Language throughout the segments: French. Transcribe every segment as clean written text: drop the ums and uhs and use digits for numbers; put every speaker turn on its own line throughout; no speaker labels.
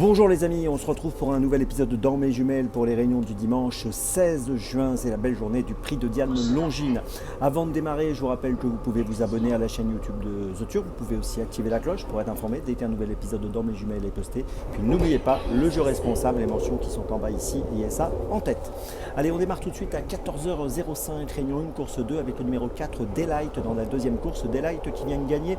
Bonjour les amis, on se retrouve pour un nouvel épisode de Dans mes jumelles pour les réunions du dimanche 16 juin. C'est la belle journée du prix de Diane Longines. Avant de démarrer, je vous rappelle que vous pouvez vous abonner à la chaîne YouTube de The Turf. Vous pouvez aussi activer la cloche pour être informé dès qu'un nouvel épisode de Dans mes jumelles est posté. Puis n'oubliez pas le jeu responsable, les mentions qui sont en bas ici et ça en tête. Allez, on démarre tout de suite à 14h05, réunion 1, course 2 avec le numéro 4 Daylight dans la deuxième course. Daylight qui vient de gagner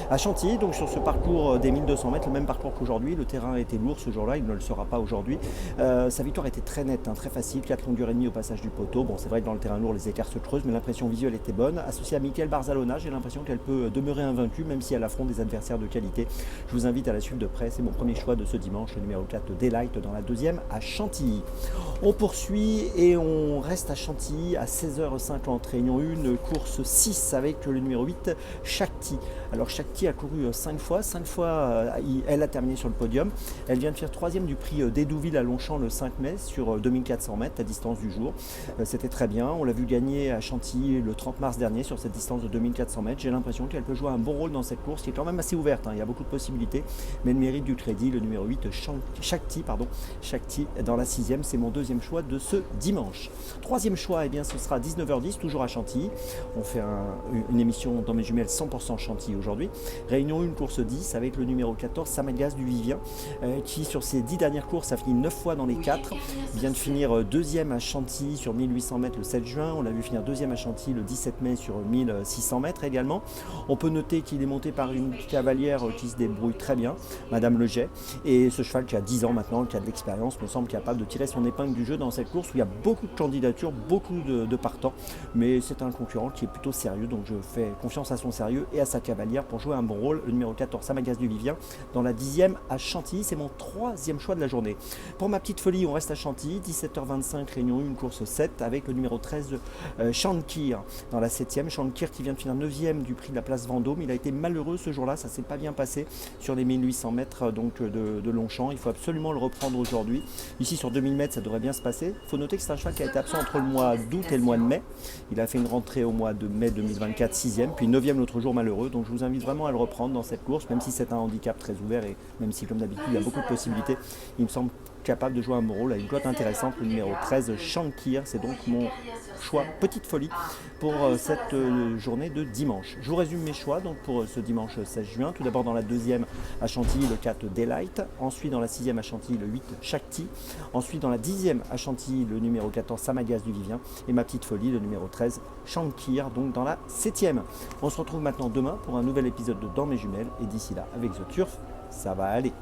à Chantilly, donc sur ce parcours des 1200 mètres, le même parcours qu'aujourd'hui. Le terrain était lourd ce jour-là, il ne le sera pas aujourd'hui. Sa victoire était très nette, très facile, 4 longueurs et demie au passage du poteau. Bon, c'est vrai que dans le terrain lourd, les écarts se creusent, mais l'impression visuelle était bonne. Associée à Michael Barzalona, j'ai l'impression qu'elle peut demeurer invaincue, même si elle affronte des adversaires de qualité. Je vous invite à la suivre de près. C'est mon premier choix de ce dimanche, le numéro 4 Daylight dans la deuxième à Chantilly. On poursuit et on reste à Chantilly à 16h50, réunion 1, course 6 avec le numéro 8 Shakti. Alors Shakti a couru 5 fois, elle a terminé sur le podium. Elle vient de faire 3e du prix d'Hédouville à Longchamp le 5 mai sur 2400 mètres à distance du jour. C'était très bien, on l'a vu gagner à Chantilly le 30 mars dernier sur cette distance de 2400 mètres. J'ai l'impression qu'elle peut jouer un bon rôle dans cette course qui est quand même assez ouverte, il y a beaucoup de possibilités, mais elle mérite du crédit. Le numéro 8 Shakti dans la 6e, c'est mon deuxième choix de ce dimanche. Troisième choix, ce sera 19h10, toujours à Chantilly. On fait une émission dans mes jumelles 100% Chantilly aujourd'hui. Réunion 1, course 10 avec le numéro 14 Samagas du Vivien, qui sur ses 10 dernières courses a fini 9 fois dans les 4. Il vient de finir deuxième à Chantilly sur 1800 mètres le 7 juin. On l'a vu finir deuxième à Chantilly le 17 mai sur 1600 mètres également. On peut noter qu'il est monté par une cavalière qui se débrouille très bien, Madame Leget. Et ce cheval qui a 10 ans maintenant, qui a de l'expérience, me semble capable de tirer son épingle du jeu dans cette course où il y a beaucoup de candidatures, beaucoup de partants. Mais c'est un concurrent qui est plutôt sérieux, donc je fais confiance à son sérieux et à sa cavalière pour jouer un bon rôle. Le numéro 14 Samagas du Vivien dans la 10e à Chantilly, c'est mon troisième choix de la journée. Pour ma petite folie, on reste à Chantilly, 17h25, réunion 1, course 7 avec le numéro 13 Shankir dans la 7e. Shankir qui vient de finir 9e du prix de la place Vendôme. Il a été malheureux ce jour-là, ça s'est pas bien passé sur les 1800 mètres donc de Longchamp. Il faut absolument le reprendre aujourd'hui. Ici sur 2000 mètres, ça devrait bien se passer. Il faut noter que c'est un cheval qui a été absent entre le mois d'août et le mois de mai. Il a fait une rentrée au mois de mai 2024, 6e, puis 9e l'autre jour malheureux. Donc je vous invite vraiment à le reprendre dans cette course, même si c'est un handicap très ouvert et même si comme d'habitude il y a beaucoup de possibilités. Il me semble capable de jouer un bon rôle, à une cote intéressante. Le numéro 13 Shankir, c'est donc mon choix petite folie pour cette journée de dimanche. Je vous résume mes choix donc pour ce dimanche 16 juin. Tout d'abord dans la 2e à Chantilly le 4 Daylight, ensuite dans la 6e à Chantilly le 8 Shakti, ensuite dans la 10e à Chantilly le numéro 14 Samagas du Vivien et ma petite folie le numéro 13 Shankir donc dans la 7e. On se retrouve maintenant demain pour un nouvel épisode de Dans mes jumelles et d'ici là avec The Turf, ça va aller.